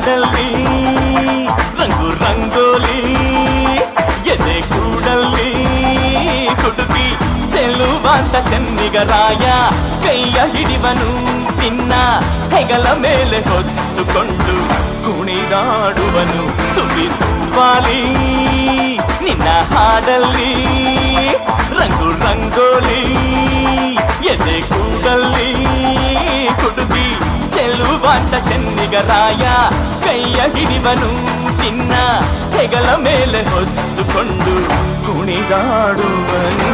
ಹಾಡಲ್ಲಿ ರಂಗು ರಂಗೋಲಿ ಎದೆ ಕೂಡಲ್ಲಿ ಕುಟುಕಿ ಚೆಲ್ಲುವಂತ ಚೆನ್ನಿಗರಾಯ ಕೈಯ ಹಿಡಿವನು ನಿನ್ನ ಹೆಗಲ ಮೇಲೆ ಹೊತ್ತುಕೊಂಡು ಕುಣಿದಾಡುವನು ಸುಳಿ ಸುವಾಲಿ ನಿನ್ನ ಹಾಡಲ್ಲಿ ರಂಗು ರಂಗೋಲಿ ಎದೆ ಕೂಡಲ್ಲಿ ಕುಡುಕಿ ಚೆಲ್ಲುವಂತ ಚೆನ್ನಿಗರಾಯ ಕೈಯ ಹಿಡಿವನು ನಿನ್ನ ಹೆಗಲ ಮೇಲೆ ಹೊತ್ತುಕೊಂಡು ಕುಣಿದಾಡುವನು